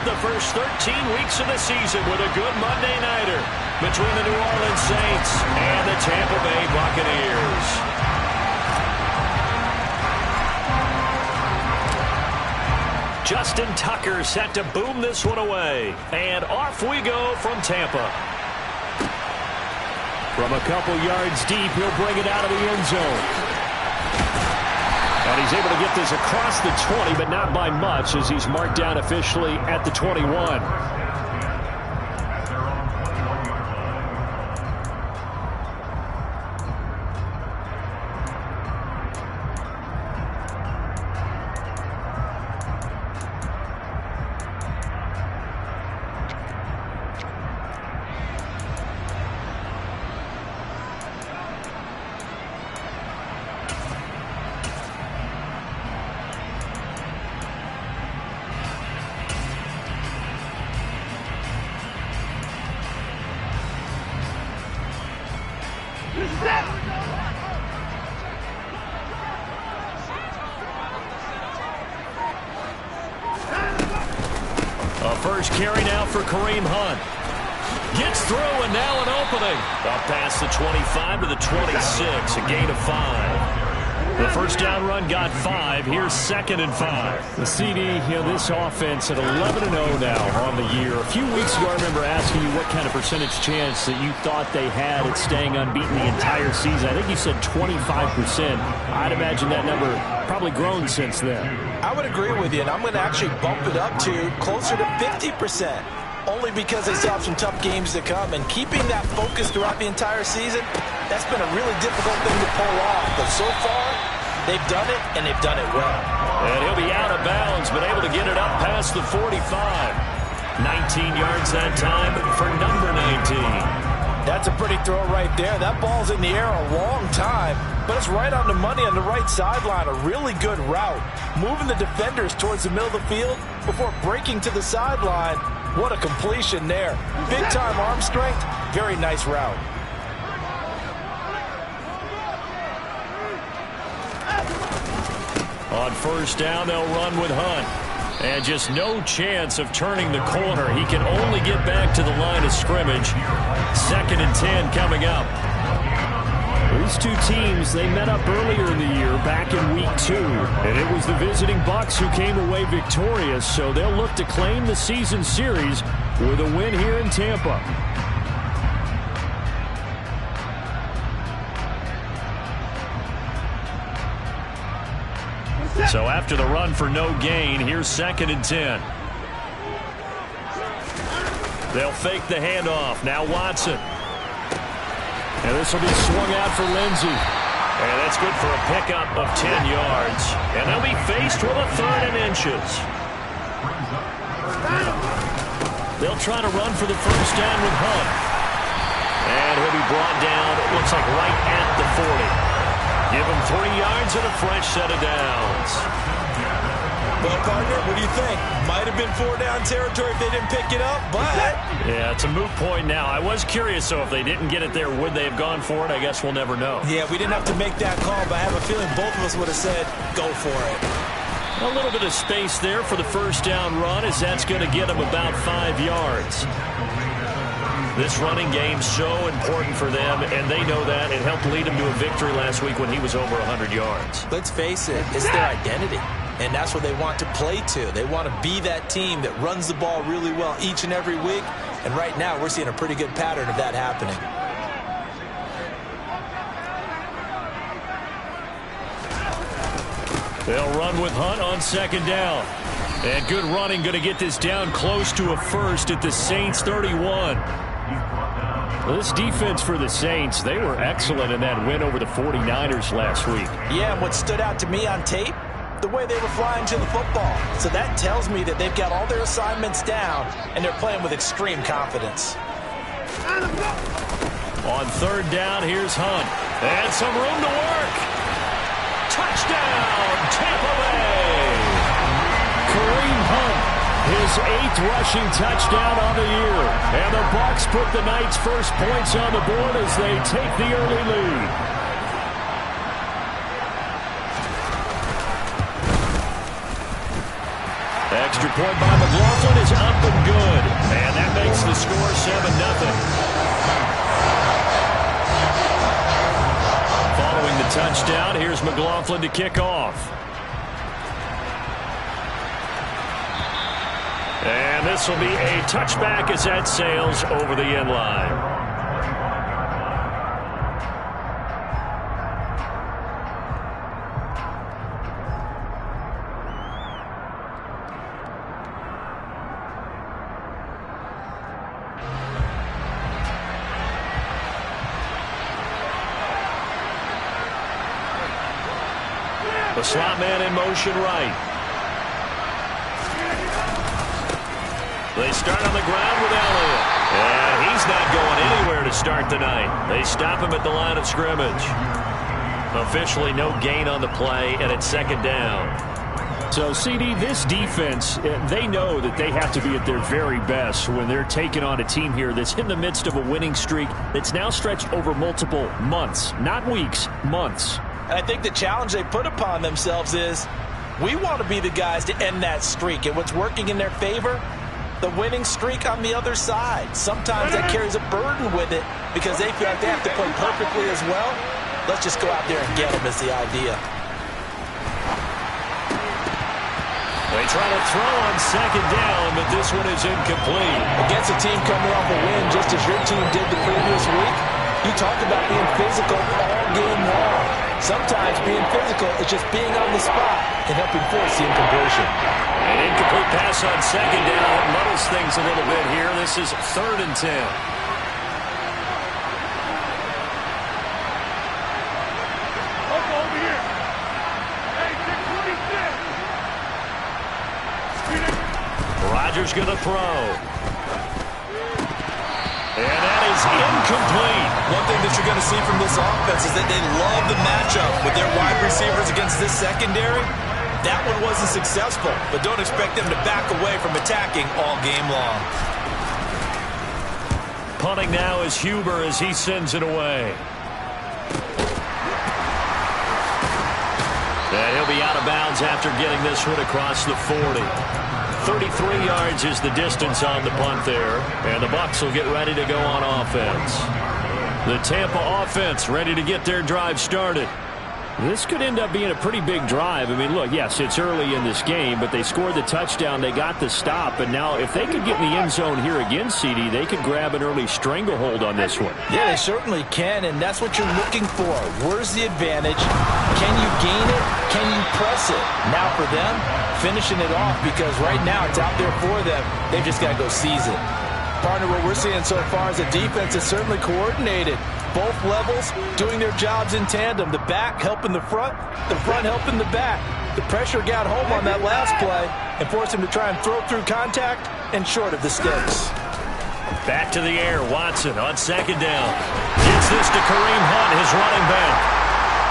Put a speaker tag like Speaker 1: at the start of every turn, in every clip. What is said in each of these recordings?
Speaker 1: the first 13 weeks of the season with a good Monday nighter between the New Orleans Saints and the Tampa Bay Buccaneers. Justin Tucker set to boom this one away. And off we go from Tampa. From a couple yards deep, he'll bring it out of the end zone. And he's able to get this across the 20, but not by much, as he's marked down officially at the 21. A first carry now for Kareem Hunt. Gets through, and now an opening. Up past the 25 to the 26, a gain of 5. The first down run got 5. Here's 2nd and 5.
Speaker 2: The CD, this offense at 11-0 now on the year. A few weeks ago, I remember asking you what kind of percentage chance that you thought they had at staying unbeaten the entire season. I think you said 25%. I'd imagine that number probably grown since then.
Speaker 3: I would agree with you, and I'm going to actually bump it up to closer to 50%. Only because they still have some tough games to come, and keeping that focus throughout the entire season, that's been a really difficult thing to pull off. But so far, they've done it, and they've done it well.
Speaker 1: And he'll be out of bounds, but able to get it up past the 45. 19 yards that time for number 19.
Speaker 3: That's a pretty throw right there. That ball's in the air a long time, but it's right on the money on the right sideline. A really good route. Moving the defenders towards the middle of the field before breaking to the sideline. What a completion there. Big-time arm strength. Very nice route.
Speaker 1: On first down, they'll run with Hunt. And just no chance of turning the corner. He can only get back to the line of scrimmage. 2nd and 10 coming up.
Speaker 2: These two teams, they met up earlier in the year, back in week 2. And it was the visiting Bucs who came away victorious, so they'll look to claim the season series with a win here in Tampa.
Speaker 1: So after the run for no gain, here's 2nd and 10. They'll fake the handoff. Now Watson.
Speaker 2: And this will be swung out for Lindsey.
Speaker 1: And that's good for a pickup of 10 yards. And they'll be faced with a 3rd and inches. They'll try to run for the first down with Hunt. And he'll be brought down, it looks like right at the 40. Give him 3 yards and a fresh set of downs.
Speaker 3: Well, partner, what do you think? Might have been 4-down territory if they didn't pick it up, but...
Speaker 1: Yeah, it's a moot point now. I was curious, so if they didn't get it there, would they have gone for it? I guess we'll never know.
Speaker 3: Yeah, we didn't have to make that call, but I have a feeling both of us would have said, go for it.
Speaker 1: A little bit of space there for the first down run, as that's going to get him about 5 yards. This running game's so important for them, and they know that. It helped lead him to a victory last week when he was over 100 yards.
Speaker 3: Let's face it, it's their identity, and that's what they want to play to. They want to be that team that runs the ball really well each and every week, and right now we're seeing a pretty good pattern of that happening.
Speaker 1: They'll run with Hunt on 2nd down. And good running, going to get this down close to a first at the Saints 31.
Speaker 2: This defense for the Saints, they were excellent in that win over the 49ers last week.
Speaker 3: Yeah, and what stood out to me on tape, the way they were flying to the football. So that tells me that they've got all their assignments down, and they're playing with extreme confidence.
Speaker 1: On 3rd down, here's Hunt. And some room to work. Touchdown, Tampa Bay.
Speaker 2: Kareem Hunt, his 8th rushing touchdown on the year. And the Bucs put the Knights' first points on the board as they take the early lead.
Speaker 1: extra point by McLaughlin is up and good. And that makes the score 7-0. Following the touchdown, here's McLaughlin to kick off. And this will be a touchback as that sails over the end line. The slot man in motion right. They start on the ground with Elliott. And he's not going anywhere to start tonight. They stop him at the line of scrimmage. Officially no gain on the play, and it's second down.
Speaker 2: So, CD, this defense, they know that they have to be at their very best when they're taking on a team here that's in the midst of a winning streak that's now stretched over multiple months. Not weeks, months.
Speaker 3: And I think the challenge they put upon themselves is we want to be the guys to end that streak. And what's working in their favor? The winning streak on the other side. Sometimes that carries a burden with it because they feel like they have to play perfectly as well. Let's just go out there and get them is the idea.
Speaker 1: They try to throw on second down, but this one is incomplete.
Speaker 3: Against a team coming off a win just as your team did the previous week, you talked about being physical all game long. Sometimes being physical is just being on the spot and helping force the incompletion.
Speaker 1: An incomplete pass on second down. It muddles things a little bit here. This is 3rd and 10.
Speaker 4: Over here. Hey, 626.
Speaker 1: Rodgers going to throw. And that is incomplete.
Speaker 3: One thing that you're going to see from this offense is that they love the matchup with their wide receivers against this secondary. That one wasn't successful, but don't expect them to back away from attacking all game long.
Speaker 1: Punting now is Huber as he sends it away. And he'll be out of bounds after getting this one across the 40. 33 yards is the distance on the punt there, and the Bucs will get ready to go on offense. The Tampa offense ready to get their drive started.
Speaker 2: This could end up being a pretty big drive. I mean, look, yes, it's early in this game, but they scored the touchdown. They got the stop. And now if they could get in the end zone here again, CD, they could grab an early stranglehold on this one.
Speaker 3: Yeah, they certainly can, and that's what you're looking for. Where's the advantage? Can you gain it? Can you press it? Now for them, finishing it off because right now it's out there for them. They've just got to go seize it. Partner, what we're seeing so far is the defense is certainly coordinated. Both levels doing their jobs in tandem. The back helping the front helping the back. The pressure got home on that last play and forced him to try and throw through contact and short of the sticks.
Speaker 1: Back to the air, Watson on second down. Gets this to Kareem Hunt, his running back.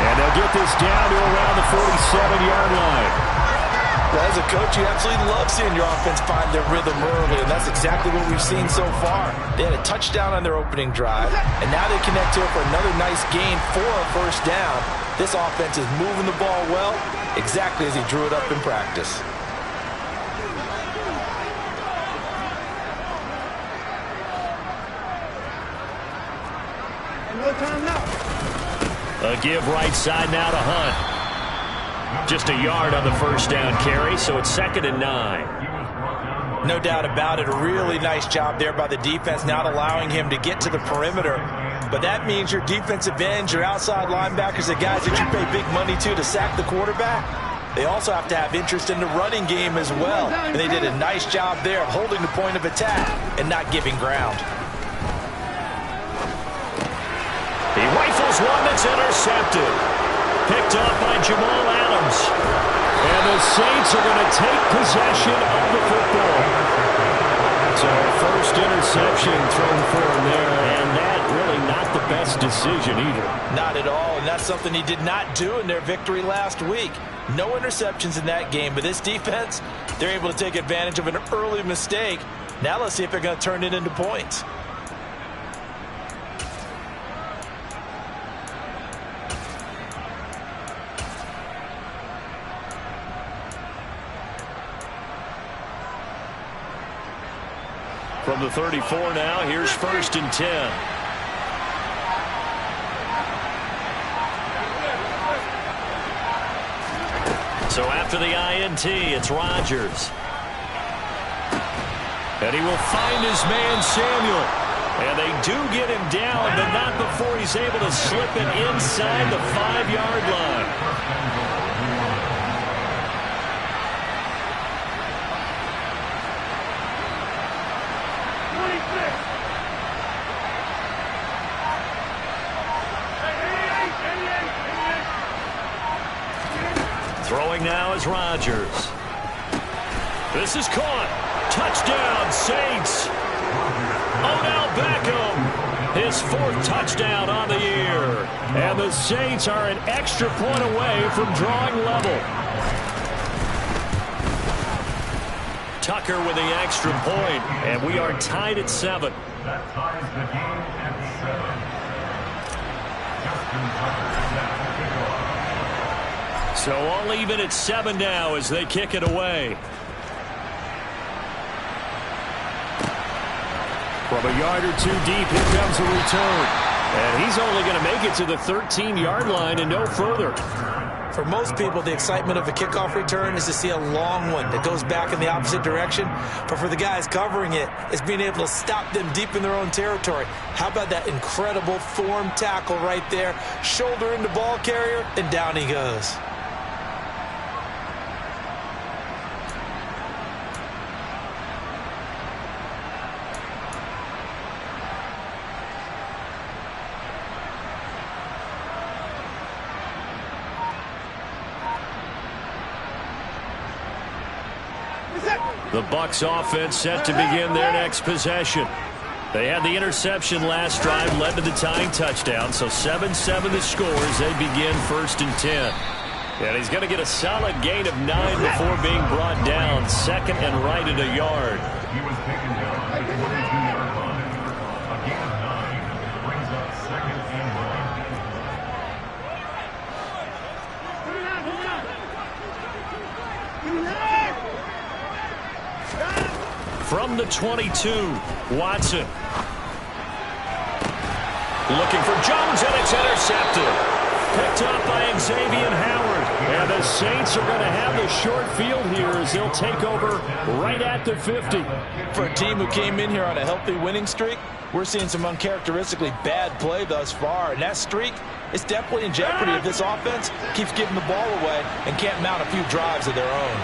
Speaker 2: And they'll get this down to around the 47-yard line.
Speaker 3: Well, as a coach, you absolutely love seeing your offense find their rhythm early, and that's exactly what we've seen so far. They had a touchdown on their opening drive, and now they connect here for another nice gain for a first down. This offense is moving the ball well, exactly as he drew it up in practice.
Speaker 1: A give right side now to Hunt. Just a yard on the first down carry, so it's 2nd and 9.
Speaker 3: No doubt about it. A really nice job there by the defense, not allowing him to get to the perimeter. But that means your defensive ends, your outside linebackers, the guys that you pay big money to sack the quarterback, they also have to have interest in the running game as well. And they did a nice job there of holding the point of attack and not giving ground.
Speaker 1: He rifles one that's intercepted. Picked up by Jamal Adams.
Speaker 2: And the Saints are going to take possession of the football. So first interception thrown for him there, and that really not the best decision either.
Speaker 3: Not at all, and that's something he did not do in their victory last week. No interceptions in that game, but this defense, they're able to take advantage of an early mistake. Now let's see if they're going to turn it into points.
Speaker 1: From the 34 now, here's 1st and 10. So after the INT, it's Rodgers. And he will find his man, Samuel. And they do get him down, but not before he's able to slip it inside the 5-yard line. Throwing now is Rodgers. This is caught. Touchdown, Saints. Odell Beckham, his 4th touchdown on the year. And the Saints are an extra point away from drawing level. Tucker with the extra point, and we are tied at 7.
Speaker 4: That ties the game at 7. Justin Tucker snaps the kickoff.
Speaker 1: So all even at 7 now as they kick it away. From a yard or 2 deep, here comes a return. And he's only going to make it to the 13-yard line and no further.
Speaker 3: For most people, the excitement of a kickoff return is to see a long one that goes back in the opposite direction. But for the guys covering it, it's being able to stop them deep in their own territory. How about that incredible form tackle right there? Shoulder into ball carrier, and down he goes.
Speaker 1: The Bucs offense set to begin their next possession. They had the interception last drive, led to the tying touchdown, so 7-7 the score as they begin 1st and 10. And he's going to get a solid gain of 9 before being brought down, 2nd and right at a yard.
Speaker 4: He was taken down at the 42-yard line. A gain of 9 brings up 2nd and right.
Speaker 1: From the 22, Watson. Looking for Jones, and it's intercepted. Picked up by Xavier Howard. And the Saints are going to have the short field here as they'll take over right at the 50.
Speaker 3: For a team who came in here on a healthy winning streak, we're seeing some uncharacteristically bad play thus far. And that streak is definitely in jeopardy if this offense keeps giving the ball away and can't mount a few drives of their own.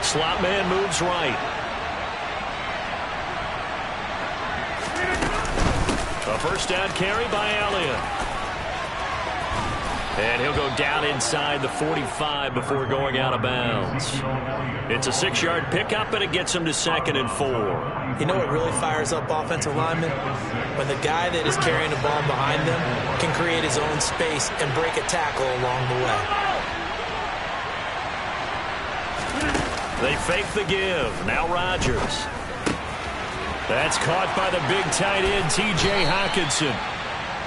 Speaker 1: Slot man moves right. A 1st down carry by Elliott. And he'll go down inside the 45 before going out of bounds. It's a 6-yard pickup, and it gets him to 2nd and 4.
Speaker 3: You know what really fires up offensive linemen? When the guy that is carrying the ball behind them can create his own space and break a tackle along the way.
Speaker 1: They fake the give. Now Rodgers. That's caught by the big tight end, T.J. Hockenson.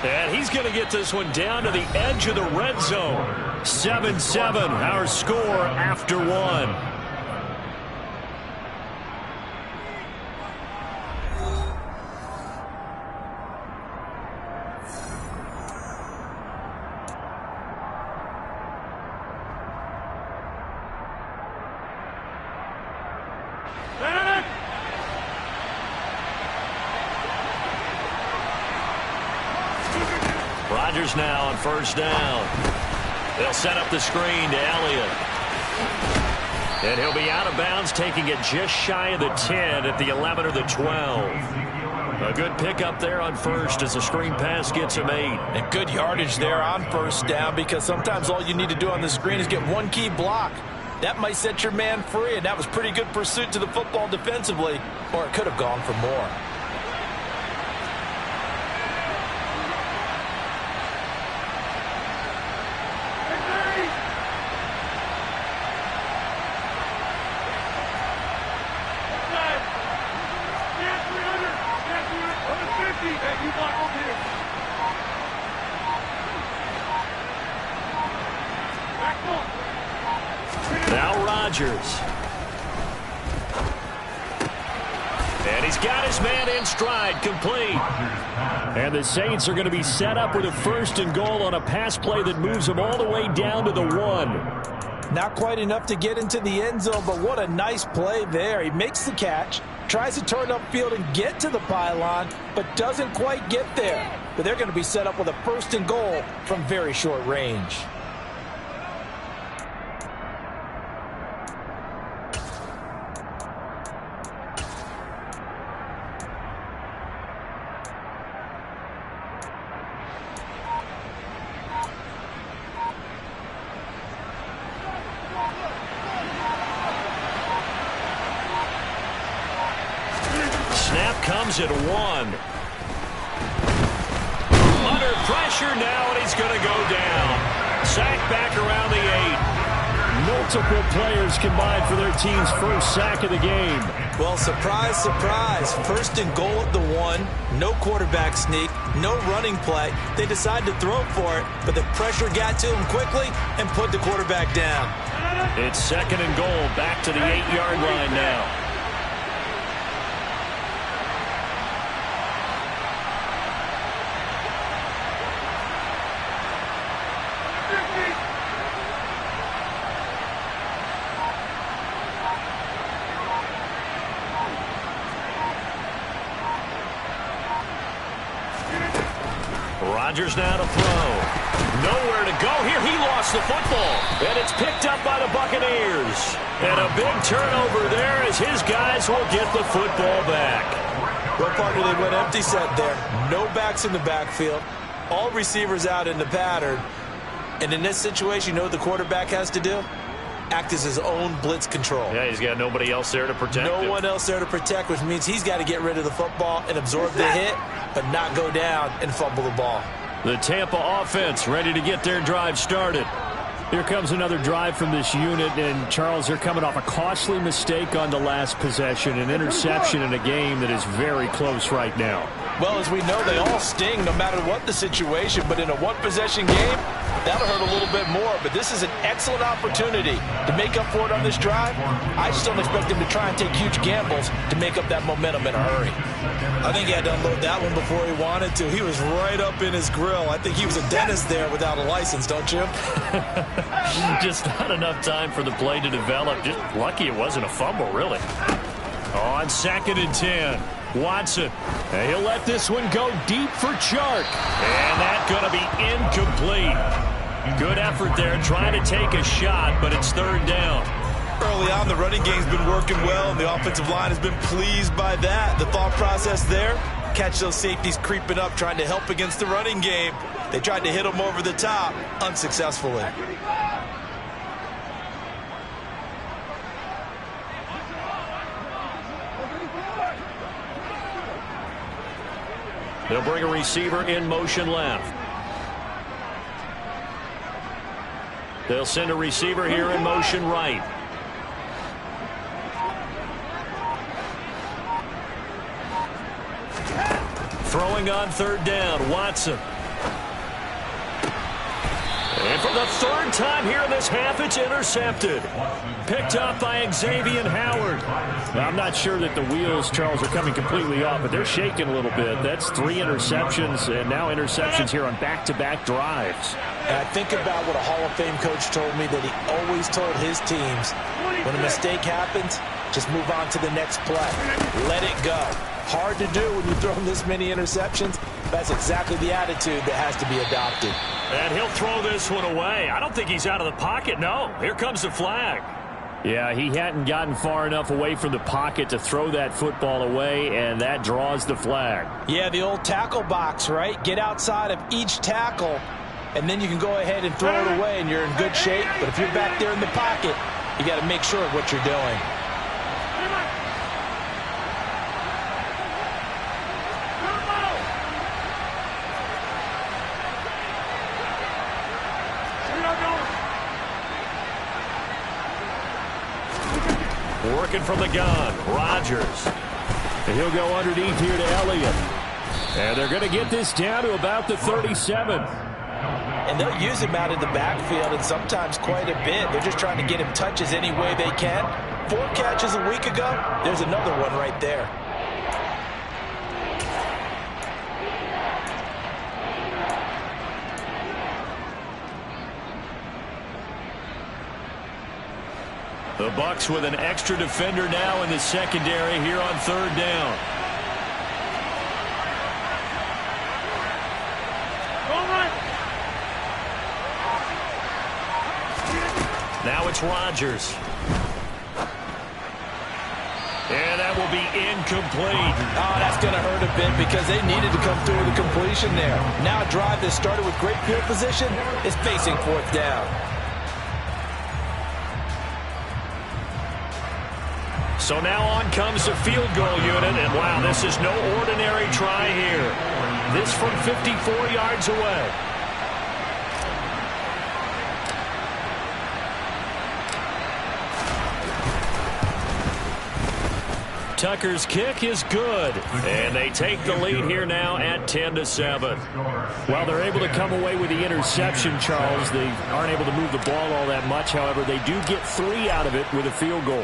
Speaker 1: And he's going to get this one down to the edge of the red zone. 7-7, our score after 1. Rodgers now on 1st down. They'll set up the screen to Elliott. And he'll be out of bounds, taking it just shy of the 10 at the 11 or the 12. A good pickup there on 1st as the screen pass gets him 8.
Speaker 3: And good yardage there on 1st down, because sometimes all you need to do on the screen is get one key block. That might set your man free, and that was pretty good pursuit to the football defensively, or it could have gone for more.
Speaker 1: Now Rodgers. He's got his man in stride, complete.
Speaker 2: And the Saints are going to be set up with a 1st and goal on a pass play that moves them all the way down to the 1.
Speaker 3: Not quite enough to get into the end zone, but what a nice play there. He makes the catch, tries to turn upfield and get to the pylon, but doesn't quite get there. But they're going to be set up with a 1st and goal from very short range.
Speaker 1: Comes at 1. Under pressure now, and he's going to go down. Sack back around the 8.
Speaker 2: Multiple players combined for their team's first sack of the game.
Speaker 3: Well, surprise, surprise. 1st and goal at the 1. No quarterback sneak, no running play. They decided to throw for it, but the pressure got to him quickly and put the quarterback down.
Speaker 1: It's 2nd and goal, back to the 8-yard line now. Rodgers now to throw. Nowhere to go here. He lost the football. And it's picked up by the Buccaneers. And a big turnover there as his guys will get the football back.
Speaker 3: Well, partner, they went empty set there. No backs in the backfield. All receivers out in the pattern. And in this situation, you know what the quarterback has to do? Act as his own blitz control.
Speaker 1: Yeah, he's got nobody else there to protect him.
Speaker 3: No one else there to protect, which means he's got to get rid of the football and absorb the hit, but not go down and fumble the ball.
Speaker 2: The Tampa offense ready to get their drive started. Here comes another drive from this unit, and Charles, they're coming off a costly mistake on the last possession, an interception in a game that is very close right now.
Speaker 3: Well, as we know, they all sting no matter what the situation, but in a one-possession game, that'll hurt a little bit more. But this is an excellent opportunity to make up for it on this drive. I just don't expect him to try and take huge gambles to make up that momentum in a hurry. I think he had to unload that one before he wanted to. He was right up in his grill. I think he was a dentist there without a license, don't you?
Speaker 1: Just not enough time for the play to develop. Just lucky it wasn't a fumble, really.
Speaker 2: On 2nd and 10. Watson. And he'll let this one go deep for Chark.
Speaker 1: And that's going to be incomplete. Good effort there trying to take a shot, but it's 3rd down.
Speaker 3: Early on, the running game's been working well, and the offensive line has been pleased by that. The thought process there, catch those safeties creeping up, trying to help against the running game. They tried to hit them over the top, unsuccessfully.
Speaker 1: They'll bring a receiver in motion left. They'll send a receiver here in motion right. Throwing on 3rd down, Watson. And for the 3rd time here in this half, it's intercepted. Picked up by Xavier Howard.
Speaker 2: Well, I'm not sure that the wheels, Charles, are coming completely off, but they're shaking a little bit. That's 3 interceptions, and now interceptions here on back-to-back drives.
Speaker 3: And I think about what a Hall of Fame coach told me that he always told his teams, when a mistake happens, just move on to the next play. Let it go. Hard to do when you throw this many interceptions. That's exactly the attitude that has to be adopted.
Speaker 1: And he'll throw this one away. I don't think he's out of the pocket. No, here comes the flag.
Speaker 2: Yeah, he hadn't gotten far enough away from the pocket to throw that football away, and that draws the flag.
Speaker 3: Yeah, the old tackle box, right? Get outside of each tackle, and then you can go ahead and throw it away, and you're in good shape. But if you're back there in the pocket, you got to make sure of what you're doing.
Speaker 1: Working from the gun, Rodgers.
Speaker 2: And he'll go underneath here to Elliott. And they're going to get this down to about the 37.
Speaker 3: And they'll use him out in the backfield, and sometimes quite a bit. They're just trying to get him touches any way they can. 4 catches a week ago. There's another one right there.
Speaker 1: The Bucs with an extra defender now in the secondary here on third down. Now it's Rodgers. And that will be incomplete.
Speaker 3: Oh, that's going to hurt a bit because they needed to come through with a completion there. Now a drive that started with great field position is facing fourth down.
Speaker 1: So now on comes the field goal unit, and wow, this is no ordinary try here. This from 54 yards away. Tucker's kick is good, and they take the lead here now at 10-7.
Speaker 2: Well, they're able to come away with the interception, Charles. They aren't able to move the ball all that much. However, they do get 3 out of it with a field goal.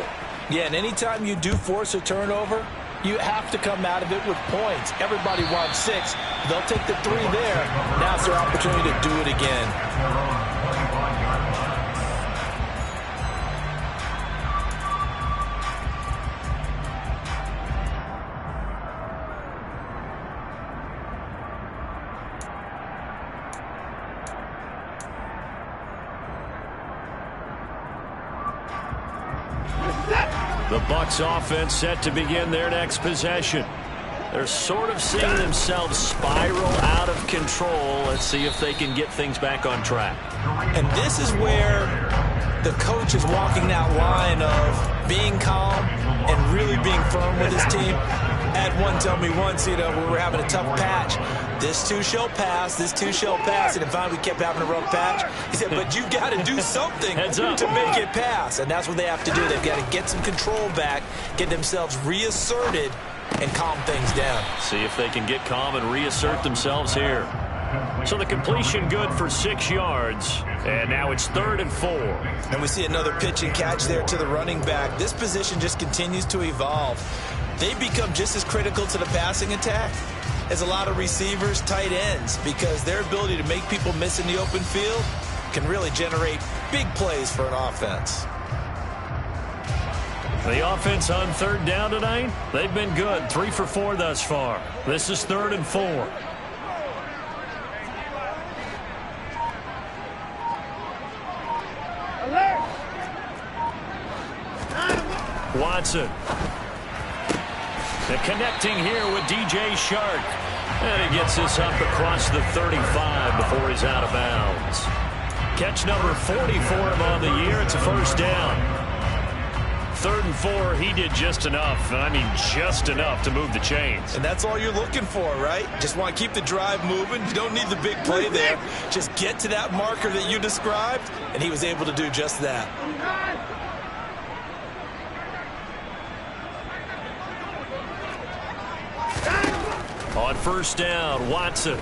Speaker 3: Yeah, and anytime you do force a turnover, you have to come out of it with points. Everybody wants 6. They'll take the 3 there. Now it's their opportunity to do it again.
Speaker 1: The Bucs offense set to begin their next possession. They're sort of seeing themselves spiral out of control. Let's see if they can get things back on track.
Speaker 3: And this is where the coach is walking that line of being calm and really being firm with his team. Had one tell me once, we were having a tough patch. This too shall pass, this too shall pass. And finally we kept having a rough patch. He said, but you've got to do something to make it pass. And that's what they have to do. They've got to get some control back, get themselves reasserted, and calm things down.
Speaker 1: See if they can get calm and reassert themselves here. So the completion good for 6 yards. And now it's 3rd and 4.
Speaker 3: And we see another pitch and catch there to the running back. This position just continues to evolve. They become just as critical to the passing attack as a lot of receivers, tight ends, because their ability to make people miss in the open field can really generate big plays for an offense.
Speaker 1: The offense on 3rd down tonight, they've been good. 3 for 4 thus far. This is 3rd and 4. Watson. And connecting here with DJ Chark. And he gets this up across the 35 before he's out of bounds. Catch number 40 for him on the year. It's a first down. 3rd and 4, he did just enough. I mean, just enough to move the chains.
Speaker 3: And that's all you're looking for, right? Just want to keep the drive moving. You don't need the big play there. Just get to that marker that you described, and he was able to do just that.
Speaker 1: On first down, Watson.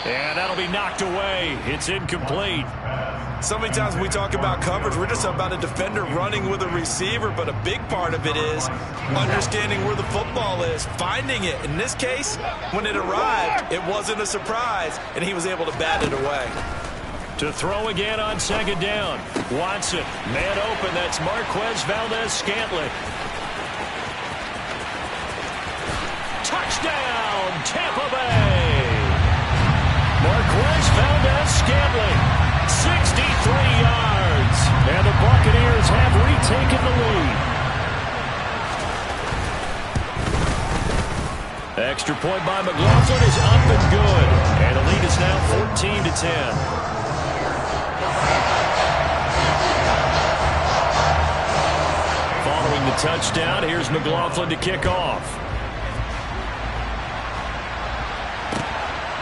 Speaker 1: And that'll be knocked away. It's incomplete.
Speaker 3: So many times when we talk about coverage, we're just about a defender running with a receiver, but a big part of it is understanding where the football is, finding it. In this case, when it arrived, it wasn't a surprise, and he was able to bat it away.
Speaker 1: To throw again on 2nd down. Watson, man open. That's Marquez Valdes-Scantling. Touchdown, Tampa Bay. Marquez Valdes-Scantling, 63 yards. And the Buccaneers have retaken the lead. Extra point by McLaughlin is up and good. And the lead is now 14-10. Following the touchdown, here's McLaughlin to kick off.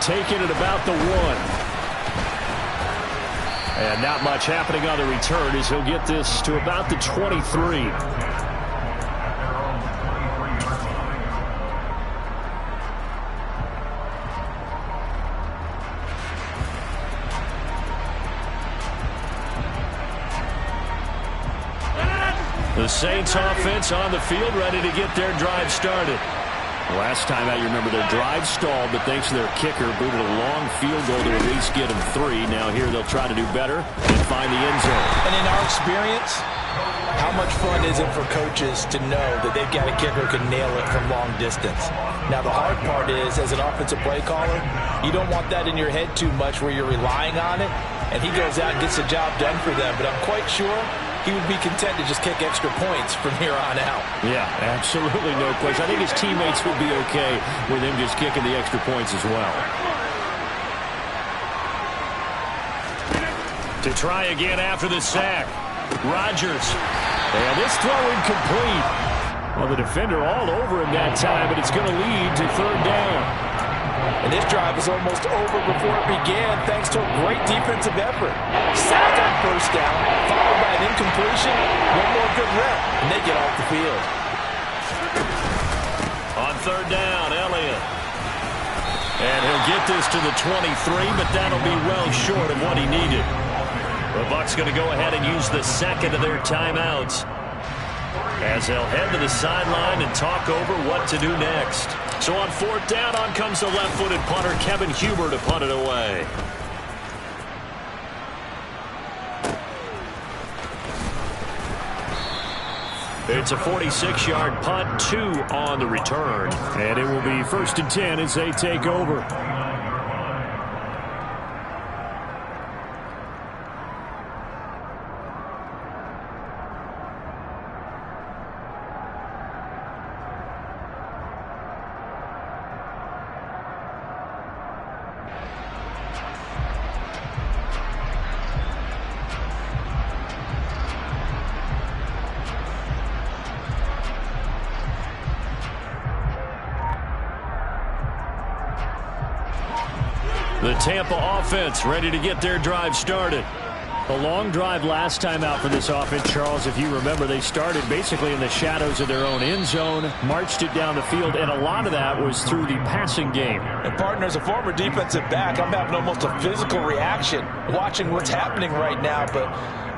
Speaker 1: Taking it about the 1. And not much happening on the return as he'll get this to about the 23. The Saints offense on the field ready to get their drive started.
Speaker 2: Last time out, you remember their drive stalled, but thanks to their kicker, booted a long field goal to at least get them 3. Now here they'll try to do better and find the end zone.
Speaker 3: And in our experience, how much fun is it for coaches to know that they've got a kicker who can nail it from long distance? Now, the hard part is, as an offensive play caller, you don't want that in your head too much where you're relying on it, and he goes out and gets the job done for them. But I'm quite sure he would be content to just kick extra points from here on out.
Speaker 2: Yeah, absolutely no question. I think his teammates would be okay with him just kicking the extra points as well.
Speaker 1: To try again after the sack. Rodgers. And this throw incomplete.
Speaker 2: Well, the defender all over him that time, but it's going to lead to 3rd down.
Speaker 3: And this drive was almost over before it began thanks to a great defensive effort. Sack on 1st down, followed by an incompletion. One more good rep, and they get off the field.
Speaker 1: On 3rd down, Elliott. And he'll get this to the 23, but that'll be well short of what he needed. The Bucs going to go ahead and use the second of their timeouts as they'll head to the sideline and talk over what to do next. So on 4th down, on comes the left-footed punter, Kevin Huber, to punt it away. It's a 46-yard punt, 2 on the return.
Speaker 2: And it will be 1st and 10 as they take over.
Speaker 1: The Tampa offense ready to get their drive started.
Speaker 2: A long drive last time out for this offense, Charles. If you remember, they started basically in the shadows of their own end zone, marched it down the field, and a lot of that was through the passing game.
Speaker 3: And partner, as a former defensive back, I'm having almost a physical reaction watching what's happening right now. But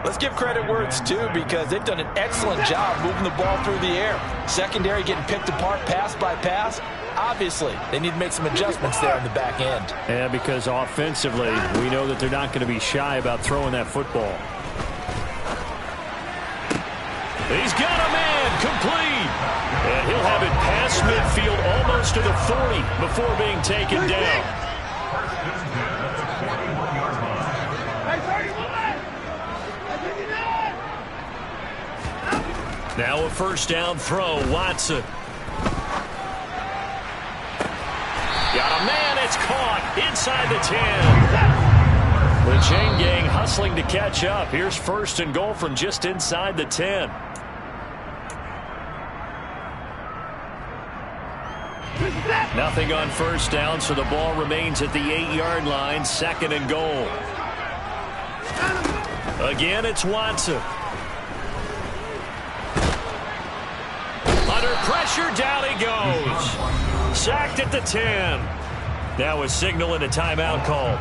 Speaker 3: let's give credit where it's due, because they've done an excellent job moving the ball through the air. Secondary getting picked apart pass by pass. Obviously, they need to make some adjustments there in the back end.
Speaker 2: Yeah, because offensively, we know that they're not going to be shy about throwing that football.
Speaker 1: He's got a man complete. And he'll have it past midfield almost to the 40 before being taken down. Now a 1st down throw, Watson. Got a man, it's caught inside the 10. The chain gang hustling to catch up. Here's 1st and goal from just inside the 10. Nothing on 1st down, so the ball remains at the 8-yard line. 2nd and goal. Again, it's Watson. Under pressure, down he goes. Sacked at the 10. Now a signal and a timeout call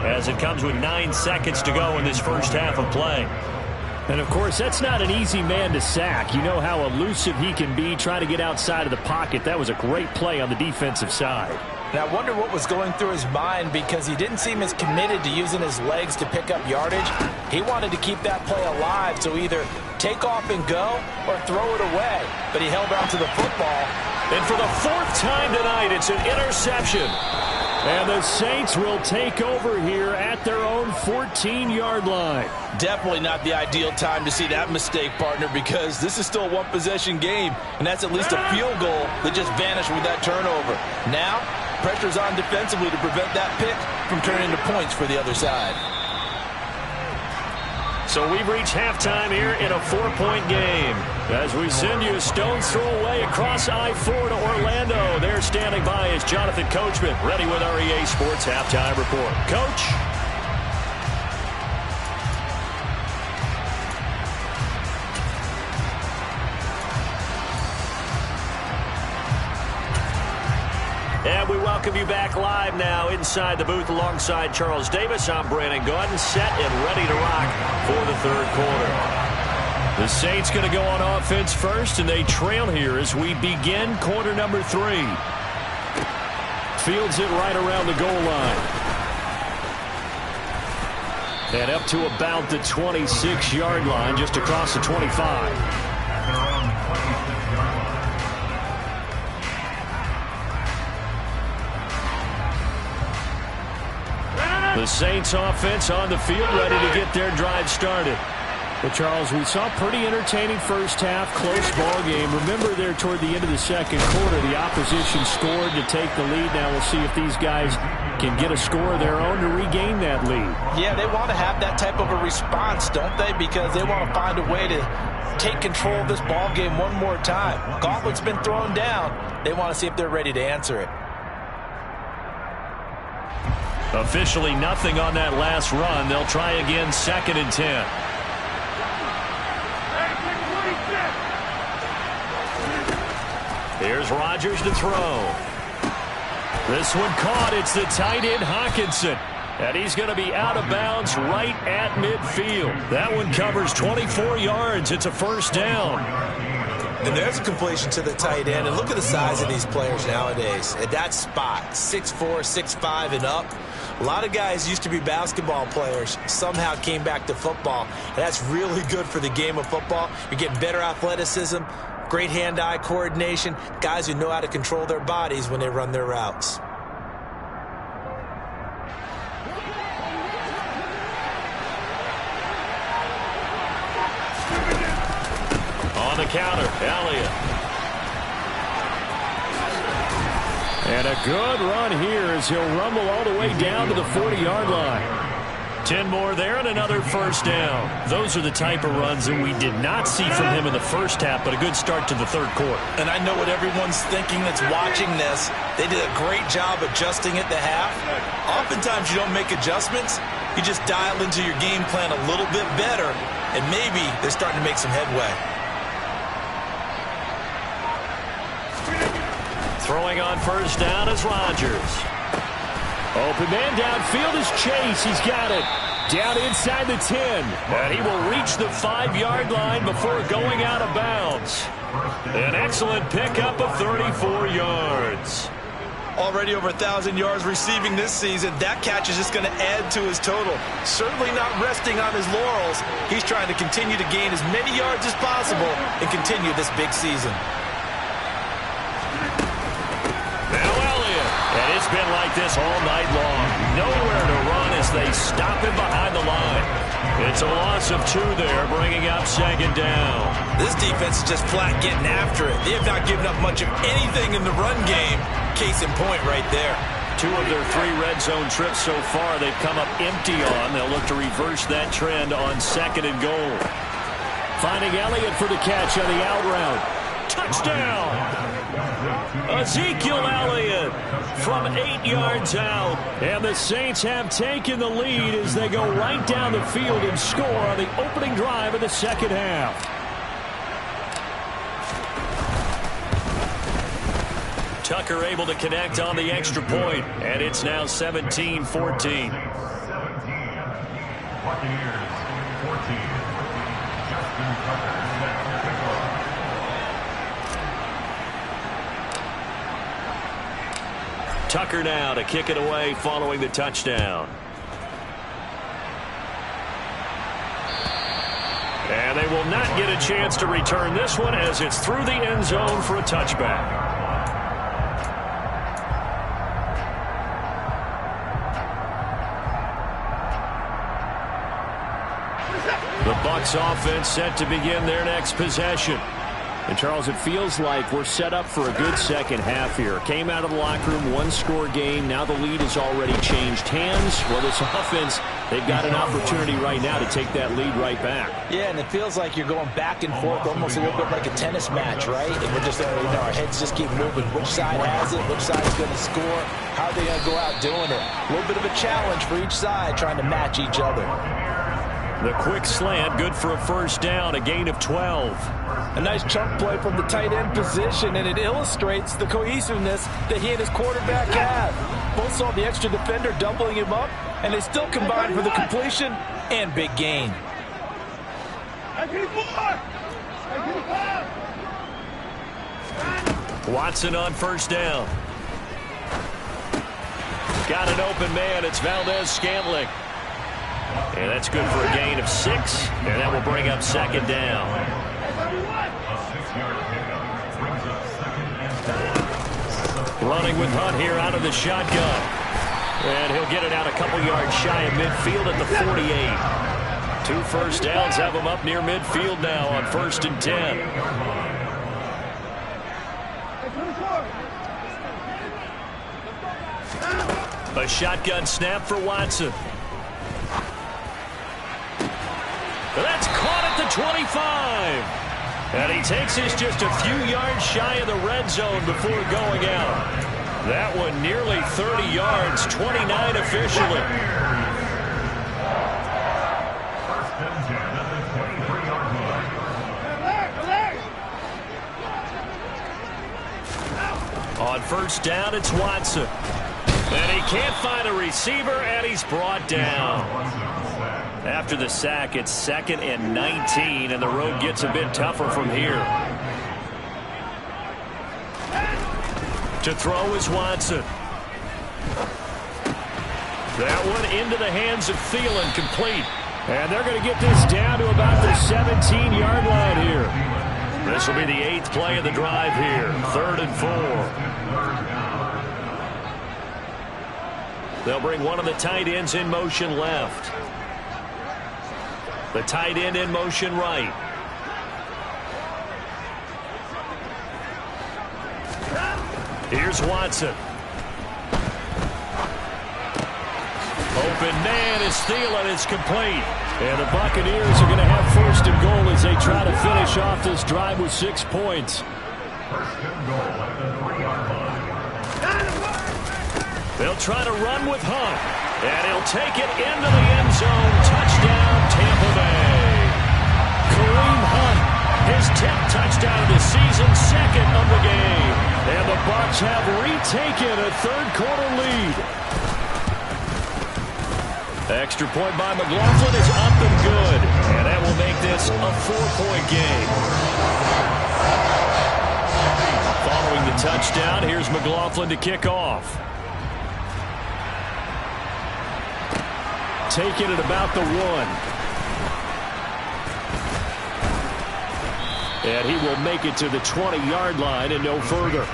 Speaker 1: as it comes with 9 seconds to go in this first half of play.
Speaker 2: And, of course, that's not an easy man to sack. You know how elusive he can be, trying to get outside of the pocket. That was a great play on the defensive side.
Speaker 3: And I wonder what was going through his mind, because he didn't seem as committed to using his legs to pick up yardage. He wanted to keep that play alive, so either take off and go or throw it away. But he held on to the football.
Speaker 1: And for the 4th time tonight, it's an interception.
Speaker 2: And the Saints will take over here at their own 14-yard line.
Speaker 3: Definitely not the ideal time to see that mistake, partner, because this is still a one-possession game, and that's at least a field goal that just vanished with that turnover. Now, pressure's on defensively to prevent that pick from turning into points for the other side.
Speaker 1: So we've reached halftime here in a 4-point game. As we send you a stone's throw away across I-4 to Orlando. There standing by is Jonathan Coachman, ready with our EA Sports Halftime Report. Coach? And we welcome you back live now inside the booth alongside Charles Davis. I'm Brandon Gaudin, set and ready to rock for the 3rd quarter. The Saints going to go on offense first, and they trail here as we begin quarter number 3. Fields it right around the goal line. And up to about the 26-yard line, just across the 25. The Saints offense on the field, ready to get their drive started.
Speaker 2: Well, Charles, we saw pretty entertaining first half, close ball game. Remember there toward the end of the second quarter, the opposition scored to take the lead. Now we'll see if these guys can get a score of their own to regain that lead.
Speaker 3: Yeah, they want to have that type of a response, don't they? Because they want to find a way to take control of this ball game one more time. Gauntlet's been thrown down. They want to see if they're ready to answer it.
Speaker 1: Officially nothing on that last run. They'll try again, 2nd and 10. Here's Rodgers to throw. This one caught. It's the tight end, Hockenson. And he's going to be out of bounds right at midfield. That one covers 24 yards. It's a first down.
Speaker 3: And there's a completion to the tight end. And look at the size of these players nowadays. At that spot, 6'4", 6'5", and up. A lot of guys used to be basketball players, somehow came back to football. And that's really good for the game of football. You're getting better athleticism, great hand-eye coordination, guys who know how to control their bodies when they run their routes.
Speaker 1: On the counter, Elliott. And a good run here as he'll rumble all the way down to the 40-yard line. 10 more there and another first down. Those are the type of runs that we did not see from him in the first half, but a good start to the third quarter.
Speaker 3: And I know what everyone's thinking that's watching this. They did a great job adjusting at the half. Oftentimes you don't make adjustments. You just dial into your game plan a little bit better, and maybe they're starting to make some headway.
Speaker 1: Throwing on first down is Rodgers.
Speaker 2: Open man downfield is Chase. He's got it. Down inside the 10.
Speaker 1: And he will reach the 5-yard line before going out of bounds. An excellent pickup of 34 yards.
Speaker 3: Already over 1,000 yards receiving this season. That catch is just going to add to his total. Certainly not resting on his laurels. He's trying to continue to gain as many yards as possible and continue this big season.
Speaker 1: And it's been like this all night long. Nowhere to run as they stop him behind the line. It's a loss of 2 there, bringing up 2nd down.
Speaker 3: This defense is just flat getting after it. They have not given up much of anything in the run game. Case in point right there.
Speaker 1: 2 of their 3 red zone trips so far they've come up empty on. They'll look to reverse that trend on 2nd and goal.
Speaker 2: Finding Elliott for the catch on the out route.
Speaker 1: Touchdown! Ezekiel Elliott from 8 yards out.
Speaker 2: And the Saints have taken the lead as they go right down the field and score on the opening drive of the second half.
Speaker 1: Tucker able to connect on the extra point, and it's now 17-14.
Speaker 4: 17. Buccaneers 14. Justin Tucker set to kick off.
Speaker 1: Tucker now to kick it away following the touchdown. And they will not get a chance to return this one as it's through the end zone for a touchback. The Bucs offense set to begin their next possession.
Speaker 2: And, Charles, it feels like we're set up for a good second half here. Came out of the locker room, 1-score game. Now the lead has already changed hands. Well, this offense, they've got an opportunity right now to take that lead right back.
Speaker 3: Yeah, and it feels like you're going back and forth, almost a little bit like a tennis match, right? And we're just, our heads just keep moving. Which side has it? Which side's going to score? How are they going to go out doing it? A little bit of a challenge for each side, trying to match each other.
Speaker 1: The quick slant, good for a first down, a gain of 12.
Speaker 3: A nice chunk play from the tight end position, and it illustrates the cohesiveness that he and his quarterback have. Both saw the extra defender doubling him up, and they still combined for the completion and big gain.
Speaker 1: Watson on first down. Got an open man. It's Valdez-Scantling. And that's good for a gain of 6. And that will bring up second down.
Speaker 4: A 6-yard pickup brings up second and 4.
Speaker 1: Running with Hunt here out of the shotgun. And he'll get it out a couple yards shy of midfield at the 48. 2 first downs have him up near midfield now on 1st and 10. A shotgun snap for Watson. That's caught at the 25. And he takes this just a few yards shy of the red zone before going out. That one nearly 30 yards, 29 officially.
Speaker 4: First and 10 at the 23-yard line.
Speaker 1: On first down, it's Watson. And he can't find a receiver, and he's brought down. After the sack, it's 2nd and 19, and the road gets a bit tougher from here. To throw is Watson. That one into the hands of Thielen, complete. And they're going to get this down to about the 17-yard line here. This will be the 8th play of the drive here. 3rd and 4. They'll bring one of the tight ends in motion left. The tight end in motion right. Here's Watson. Open man is Thielen. It's complete. And the Buccaneers are going to have 1st and goal as they try to finish off this drive with 6 points.
Speaker 4: 1st and goal at the 3-yard line.
Speaker 1: They'll try to run with Hunt. And he'll take it into the end zone. Touchdown, Tampa Bay. Kareem Hunt, his 10th touchdown of the season, 2nd of the game. And the Bucs have retaken a 3rd quarter lead. Extra point by McLaughlin is up and good. And that will make this a 4-point game. Following the touchdown, here's McLaughlin to kick off. Take it at about the 1. And he will make it to the 20-yard line and no further.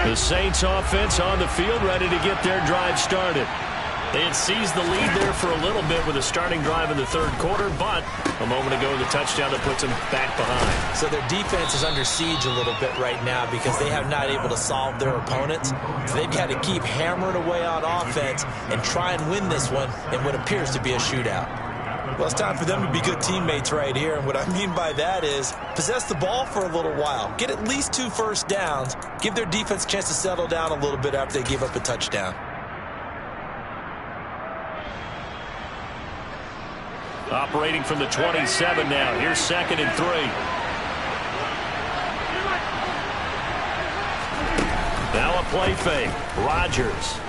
Speaker 1: The Saints offense on the field, ready to get their drive started. They had seized the lead there for a little bit with a starting drive in the 3rd quarter, but a moment ago the touchdown that puts them back behind.
Speaker 3: So their defense is under siege a little bit right now because they have not able to solve their opponents. So they've got to keep hammering away on offense and try and win this one in what appears to be a shootout. Well, it's time for them to be good teammates right here, and what I mean by that is possess the ball for a little while, get at least 2 first downs, give their defense a chance to settle down a little bit after they give up a touchdown.
Speaker 1: Operating from the 27 now. Here's 2nd and 3. Now a play fake. Rodgers.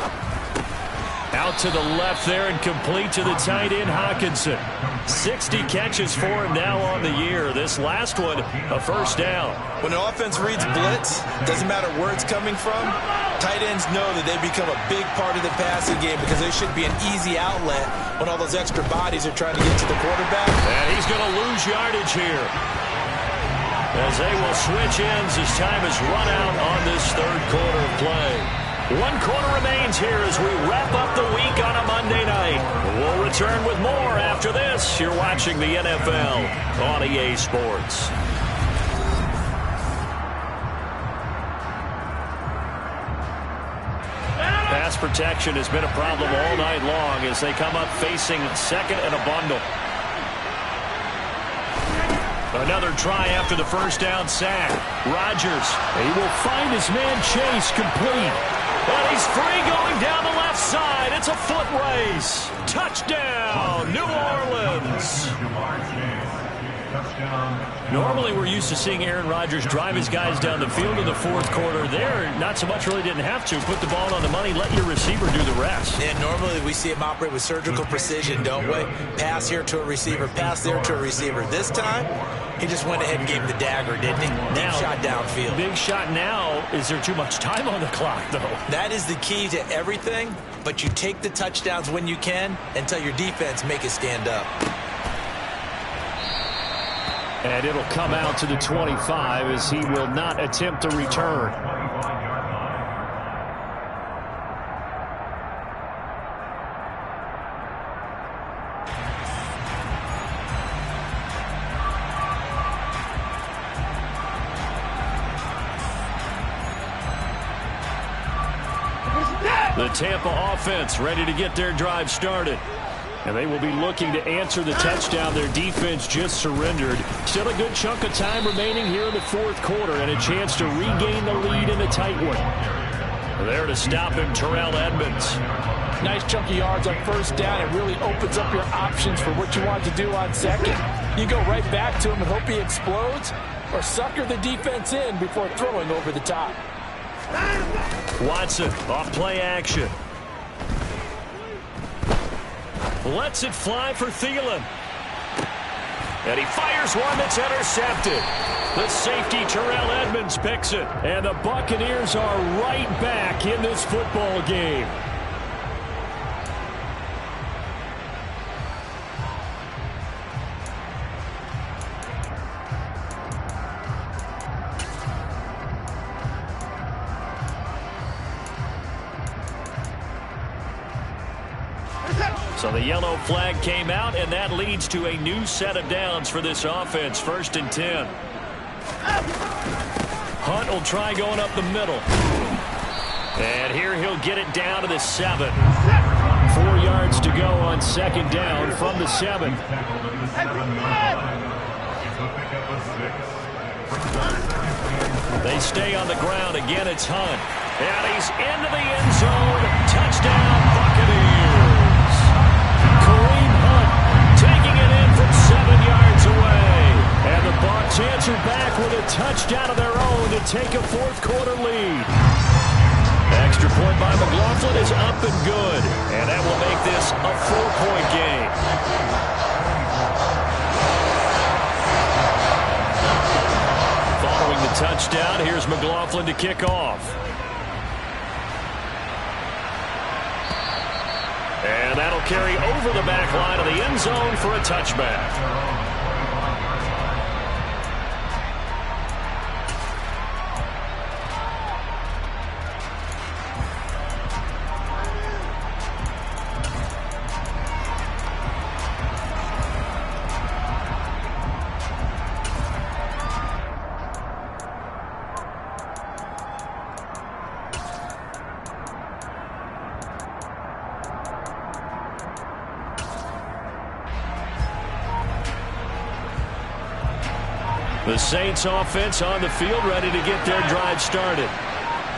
Speaker 1: Out to the left there and complete to the tight end, Hockenson. 60 catches for him now on the year. This last one, a first down.
Speaker 3: When an offense reads blitz, doesn't matter where it's coming from, tight ends know that they become a big part of the passing game because they should be an easy outlet when all those extra bodies are trying to get to the quarterback.
Speaker 1: And he's going to lose yardage here as they will switch ends as time has run out on this 3rd quarter of play. 1 quarter remains here as we wrap up the week on a Monday night. We'll return with more after this. You're watching the NFL on EA Sports. Pass protection has been a problem all night long as they come up facing 2nd and a bundle. Another try after the first down sack. Rodgers, he will find his man Chase, complete. And he's free going down the left side. It's a foot race. Touchdown, New Orleans.
Speaker 4: touchdown.
Speaker 2: Normally we're used to seeing Aaron Rodgers drive his guys down the field in the fourth quarter. There, not so much, really didn't have to. Put the ball on the money, let your receiver do the rest.
Speaker 3: And normally we see him operate with surgical precision, don't we? Pass here to a receiver, pass there to a receiver. This time, he just went ahead and gave him the dagger, didn't he? Deep shot downfield.
Speaker 2: Big shot now. Is there too much time on the clock, though?
Speaker 3: That is the key to everything, but you take the touchdowns when you can and tell your defense make it stand up.
Speaker 2: And it'll come out to the 25 as he will not attempt a return. The Tampa offense ready to get their drive started. And they will be looking to answer the touchdown their defense just surrendered. Still a good chunk of time remaining here in the fourth quarter and a chance to regain the lead in a tight one. There to stop him, Terrell Edmunds.
Speaker 3: Nice chunky yards on first down. It really opens up your options for what you want to do on second. You go right back to him and hope he explodes, or sucker the defense in before throwing over the top.
Speaker 2: Watson off play action. Lets it fly for Thielen. And he fires one that's intercepted. The safety, Terrell Edmunds, picks it. And the Buccaneers are right back in this football game. So the yellow flag came out, and that leads to a new set of downs for this offense. 1st and 10. Hunt will try going up the middle. And here he'll get it down to the 7. 4 yards to go on 2nd down from the 7. They stay on the ground. Again, it's Hunt. And he's into the end zone. Touchdown, Buccaneers. Kareem Hunt taking it in from 7 yards away. And the Bucs answer back with a touchdown of their own to take a fourth quarter lead. Extra point by McLaughlin is up and good. And that will make this a 4-point game. Following the touchdown, here's McLaughlin to kick off. And that'll carry over the back line of the end zone for a touchback. The Saints offense on the field ready to get their drive started.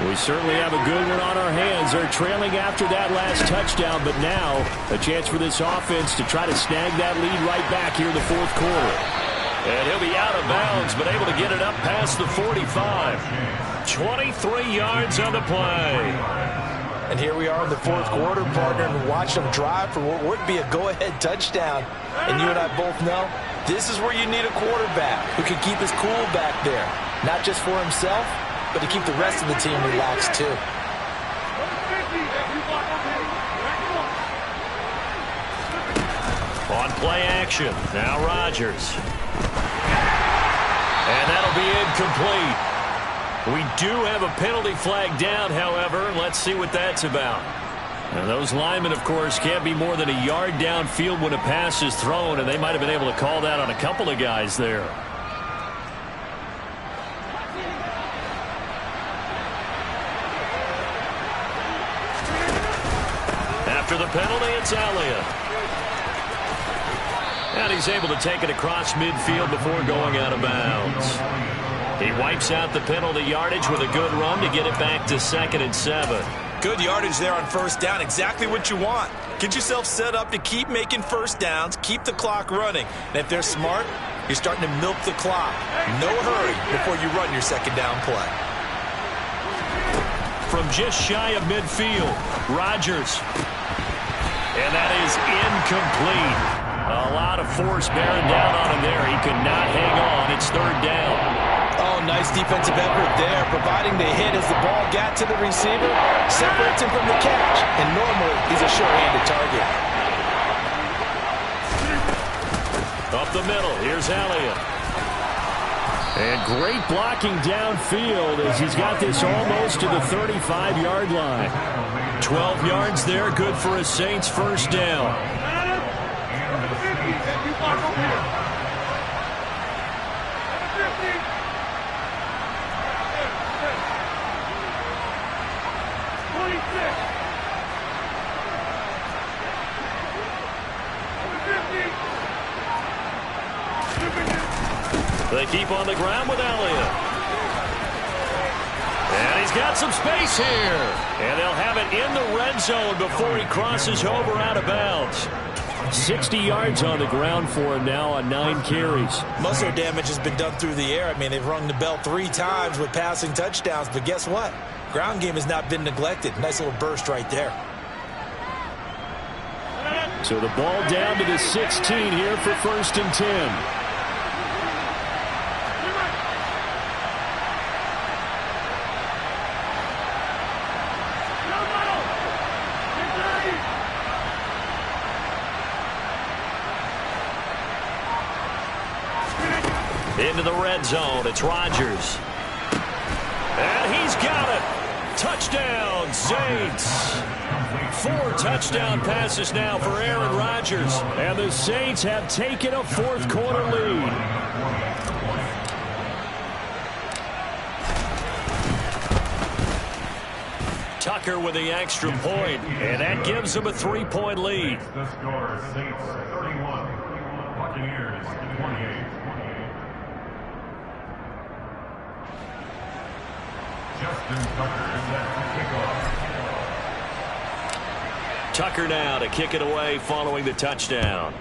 Speaker 2: We certainly have a good one on our hands. They're trailing after that last touchdown, but now a chance for this offense to try to snag that lead right back here in the fourth quarter. And he'll be out of bounds, but able to get it up past the 45. 23 yards on the play.
Speaker 3: And here we are in the fourth quarter, partner, and watch them drive for what would be a go-ahead touchdown. And you and I both know this is where you need a quarterback who can keep his cool back there. Not just for himself, but to keep the rest of the team relaxed too.
Speaker 2: On play action, now Rodgers. And that'll be incomplete. We do have a penalty flag down, however. Let's see what that's about. And those linemen, of course, can't be more than a yard downfield when a pass is thrown, and they might have been able to call that on a couple of guys there. After the penalty, it's Elliott. And he's able to take it across midfield before going out of bounds. He wipes out the penalty yardage with a good run to get it back to 2nd and 7.
Speaker 3: Good yardage there on first down. Exactly what you want. Get yourself set up to keep making first downs, keep the clock running. And if they're smart, You're starting to milk the clock. No hurry before you run your second down play.
Speaker 1: From just shy of midfield, Rodgers. And that is incomplete. A lot of force bearing down on him there. He could not hang on. It's third down.
Speaker 3: Oh, nice defensive effort there, providing the hit as the ball got to the receiver, separates him from the catch, and normally he's a sure-handed target.
Speaker 1: Up the middle, here's Elliott.
Speaker 2: And great blocking downfield as he's got this almost to the 35-yard line.
Speaker 1: 12 yards there, good for a Saints first down. They keep on the ground with Elliott. And he's got some space here. And they'll have it in the red zone before he crosses over out of bounds.
Speaker 2: 60 yards on the ground for him now on 9 carries.
Speaker 3: Muscle damage has been done through the air. I mean, they've rung the bell 3 times with passing touchdowns. But guess what? Ground game has not been neglected. Nice little burst right there.
Speaker 2: So the ball down to the 16 here for 1st and 10.
Speaker 1: Into the red zone, it's Rodgers. And he's got it. Touchdown, Saints. 4 touchdown passes now for Aaron Rodgers.
Speaker 2: And the Saints have taken a 4th quarter lead.
Speaker 1: Tucker with the extra point, and that gives them a 3-point lead.
Speaker 4: The score, Saints 31, Buccaneers 28. Justin Tucker set to kick off.
Speaker 1: Tucker now to kick it away following the touchdown.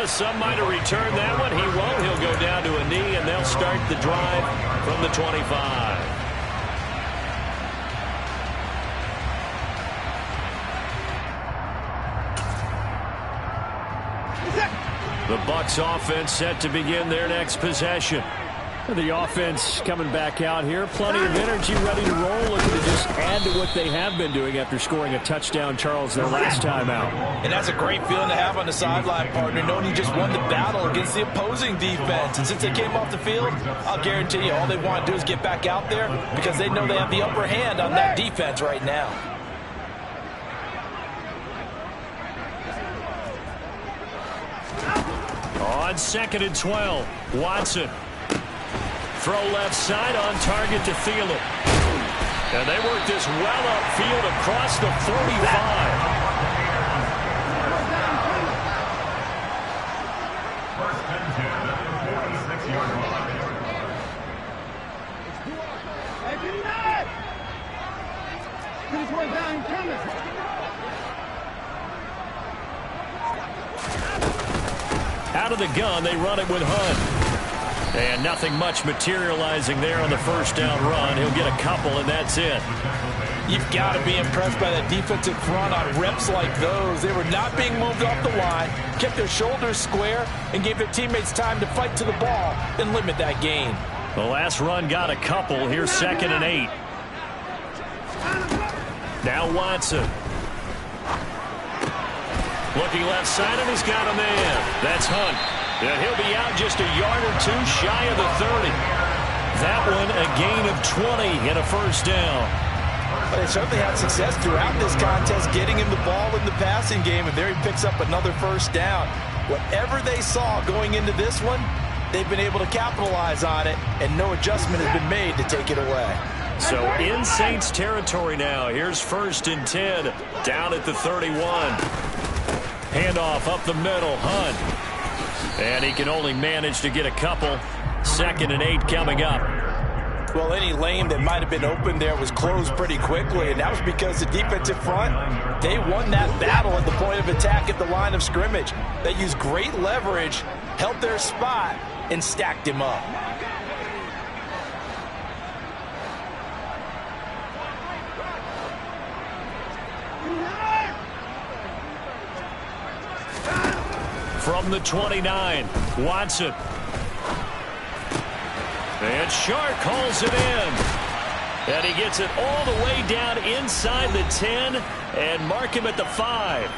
Speaker 1: Some might have returned that one. He won't. He'll go down to a knee, and they'll start the drive from the 25. The Bucs offense set to begin their next possession.
Speaker 2: The offense coming back out here. Plenty of energy, ready to roll. Looking to just add to what they have been doing after scoring a touchdown, Charles, their last time out.
Speaker 3: And that's a great feeling to have on the sideline, partner, knowing you just won the battle against the opposing defense. And since they came off the field, I'll guarantee you all they want to do is get back out there because they know they have the upper hand on that defense right now.
Speaker 1: On 2nd and 12, Watson. Throw left side on target to Thielen. And they work this well upfield across the 45.
Speaker 4: First and 10 at the 46-yard line.
Speaker 1: Out of the gun, they run it with Hunt. And nothing much materializing there on the first down run. He'll get a couple, and that's it.
Speaker 3: You've got to be impressed by that defensive front on reps like those. They were not being moved off the line, kept their shoulders square, and gave their teammates time to fight to the ball and limit that gain.
Speaker 1: The last run got a couple. Here's 2nd and 8. Now Watson. Looking left side, and he's got a man. That's Hunt. And he'll be out just a yard or 2 shy of the 30. That one a gain of 20 and a first down.
Speaker 3: But they certainly had success throughout this contest, getting him the ball in the passing game, and there he picks up another first down. Whatever they saw going into this one, they've been able to capitalize on it, and no adjustment has been made to take it away.
Speaker 1: So in Saints territory now. Here's 1st and 10 down at the 31. Handoff up the middle, Hunt. And he can only manage to get a couple. 2nd and 8 coming up.
Speaker 3: Well, any lane that might have been open there was closed pretty quickly, and that was because the defensive front, they won that battle at the point of attack at the line of scrimmage. They used great leverage, held their spot, and stacked him up.
Speaker 1: From the 29, Watson. And Shark calls it in. And he gets it all the way down inside the 10 and mark him at the 5.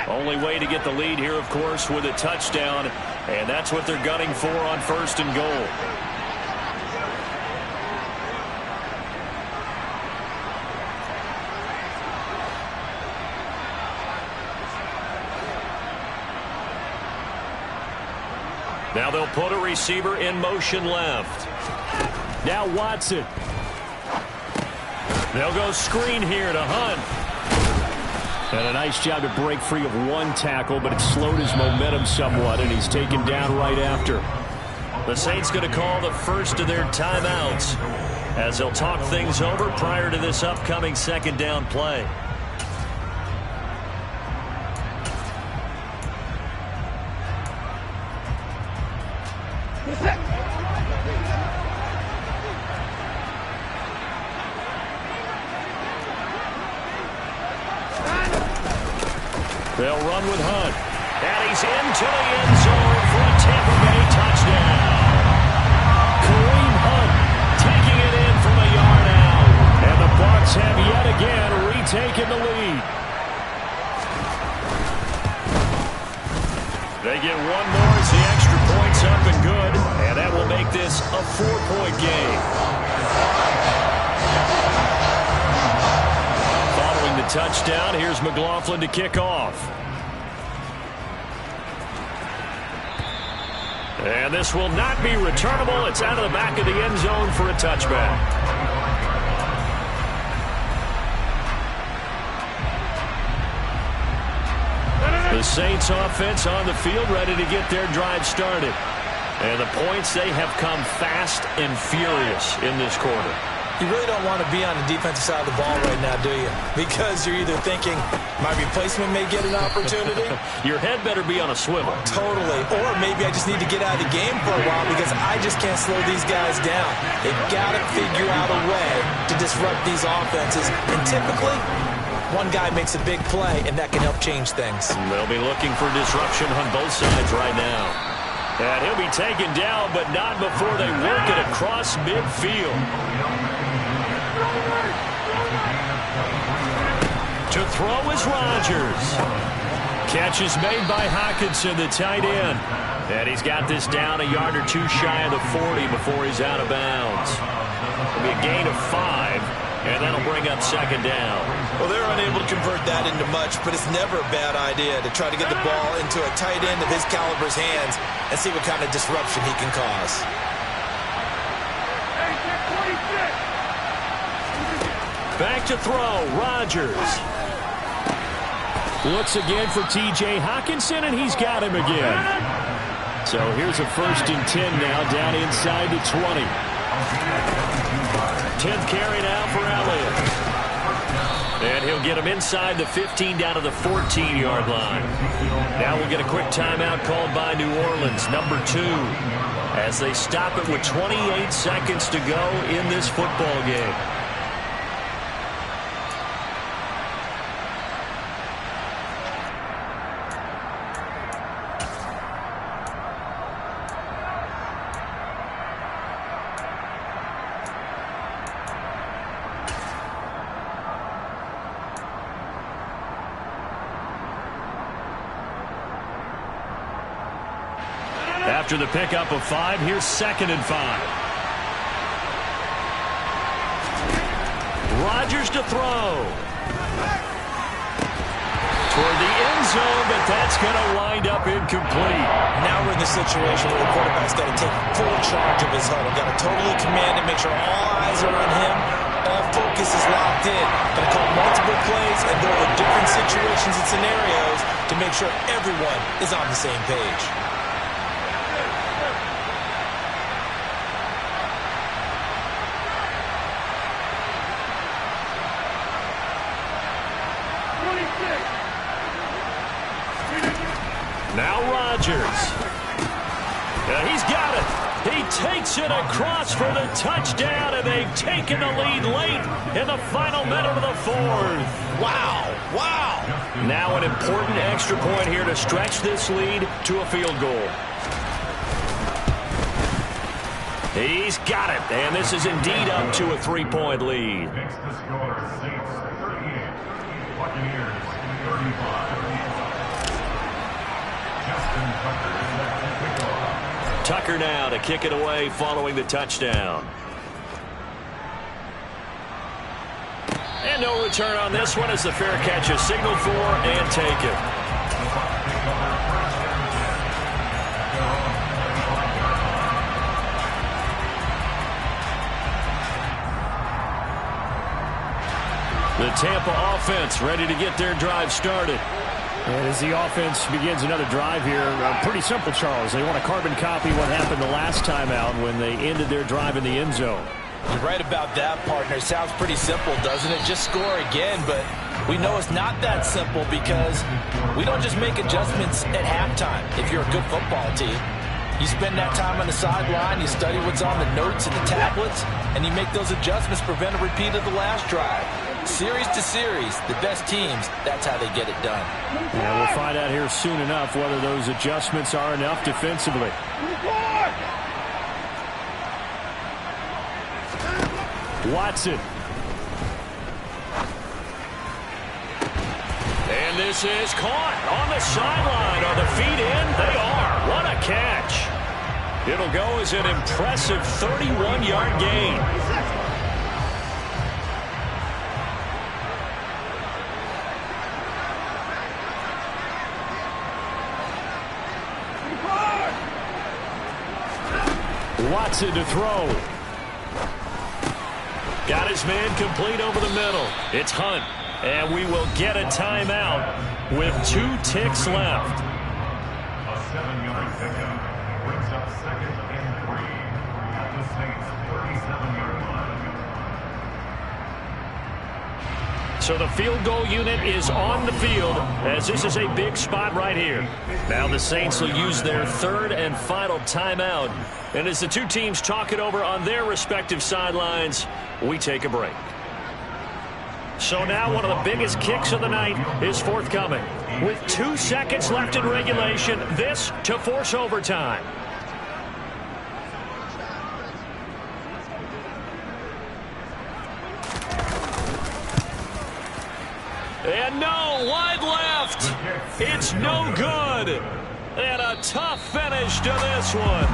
Speaker 1: Only way to get the lead here, of course, with a touchdown, and that's what they're gunning for on 1st and goal. Now they'll put a receiver in motion left. Now Watson. They'll go screen here to Hunt.
Speaker 2: And a nice job to break free of one tackle, but it slowed his momentum somewhat, and he's taken down right after.
Speaker 1: The Saints going to call the first of their timeouts as they'll talk things over prior to this upcoming 2nd down play. They'll run with Hunt. And he's into the end zone for a Tampa Bay touchdown. Kareem Hunt taking it in from a yard out.
Speaker 2: And the Bucs have yet again retaken the lead.
Speaker 1: They get one more as the extra point's up and good. And that will make this a 4-point game. Following the touchdown, here's McLaughlin to kick off. And this will not be returnable. It's out of the back of the end zone for a touchback. The Saints offense on the field ready to get their drive started. And the points, they have come fast and furious in this quarter.
Speaker 3: You really don't want to be on the defensive side of the ball right now, do you? Because you're either thinking, my replacement may get an opportunity.
Speaker 1: Your head better be on a swivel.
Speaker 3: Totally. Or maybe I just need to get out of the game for a while because I just can't slow these guys down. They've got to figure out a way to disrupt these offenses. And typically, one guy makes a big play, and that can help change things.
Speaker 1: They'll be looking for disruption on both sides right now. And he'll be taken down, but not before they work it across midfield. To throw is Rodgers. Catch is made by Hockenson, the tight end. And he's got this down a yard or two shy of the 40 before he's out of bounds. It'll be a gain of 5, and that'll bring up 2nd down.
Speaker 3: Well, they're unable to convert that into much, but it's never a bad idea to try to get the ball into a tight end of his caliber's hands and see what kind of disruption he can cause.
Speaker 1: Back to throw, Rodgers.
Speaker 2: Looks again for T.J. Hockenson, and he's got him again. So here's a 1st and 10 now, down inside the 20.
Speaker 1: 10th carry now for Elliott. And he'll get him inside the 15 down to the 14-yard line. Now we'll get a quick timeout called by New Orleans, number 2, as they stop it with 28 seconds to go in this football game. After the pickup of 5, here's 2nd and 5. Rodgers to throw. Toward the end zone, but that's going to wind up incomplete.
Speaker 3: Now we're in the situation where the quarterback's got to take full charge of his huddle. Got to totally command it, make sure all eyes are on him, Focus is locked in. Going to call multiple plays and go over different situations and scenarios to make sure everyone is on the same page.
Speaker 1: Now Rodgers. He's got it. He takes it across for the touchdown, and they've taken the lead late in the final minute of the fourth.
Speaker 3: Wow. Wow.
Speaker 1: Now an important extra point here to stretch this lead to a field goal. He's got it, and this is indeed up to a 3-point lead.
Speaker 4: Makes the score Saints 38, Buccaneers 35. Justin Tucker is back to kick off.
Speaker 1: Tucker now to kick it away following the touchdown. And no return on this one as the fair catch is signaled for and taken. The Tampa offense ready to get their drive started.
Speaker 2: And as the offense begins another drive here, pretty simple, Charles. They want to carbon copy what happened the last time out when they ended their drive in the end zone.
Speaker 3: You're right about that, partner. Sounds pretty simple, doesn't it? Just score again, but we know it's not that simple because we don't just make adjustments at halftime if you're a good football team. You spend that time on the sideline, you study what's on the notes and the tablets, and you make those adjustments, prevent a repeat of the last drive. Series to series, the best teams, that's how they get it done.
Speaker 2: Yeah, we'll find out here soon enough whether those adjustments are enough defensively. Watson.
Speaker 1: And this is caught on the sideline. Are the feet in? They are. What a catch. It'll go as an impressive 31-yard gain. Watson to throw. Got his man complete over the middle. It's Hunt. And we will get a timeout with 2 ticks left.
Speaker 4: A 7-yard pickup brings up 2nd and 3 at the Saints 37-yard line.
Speaker 1: So the field goal unit is on the field as this is a big spot right here. Now the Saints will use their 3rd and final timeout. And as the two teams talk it over on their respective sidelines, we take a break. So now one of the biggest kicks of the night is forthcoming. With 2 seconds left in regulation, this to force overtime. And no, wide left. It's no good. And a tough finish to this one.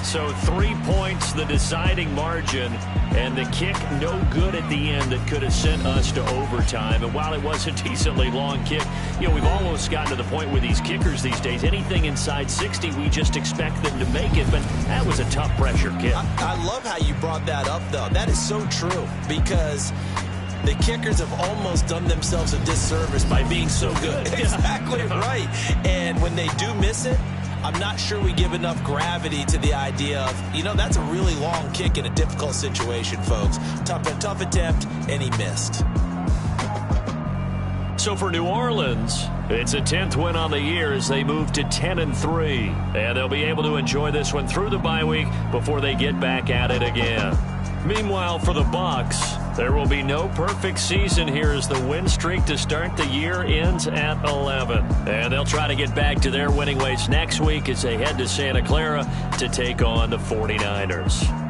Speaker 1: So 3 points, the deciding margin, and the kick no good at the end that could have sent us to overtime. And while it was a decently long kick, you know, we've almost gotten to the point with these kickers these days. Anything inside 60, we just expect them to make it. But that was a tough pressure kick.
Speaker 3: I love how you brought that up, though. That is so true because the kickers have almost done themselves a disservice by being so good. Exactly right. And when they do miss it, I'm not sure we give enough gravity to the idea of, you know, that's a really long kick in a difficult situation, folks. Tough attempt, and he missed.
Speaker 1: So for New Orleans, it's a 10th win on the year as they move to 10-3. And they'll be able to enjoy this one through the bye week before they get back at it again. Meanwhile, for the Bucs, there will be no perfect season here as the win streak to start the year ends at 11. And they'll try to get back to their winning ways next week as they head to Santa Clara to take on the 49ers.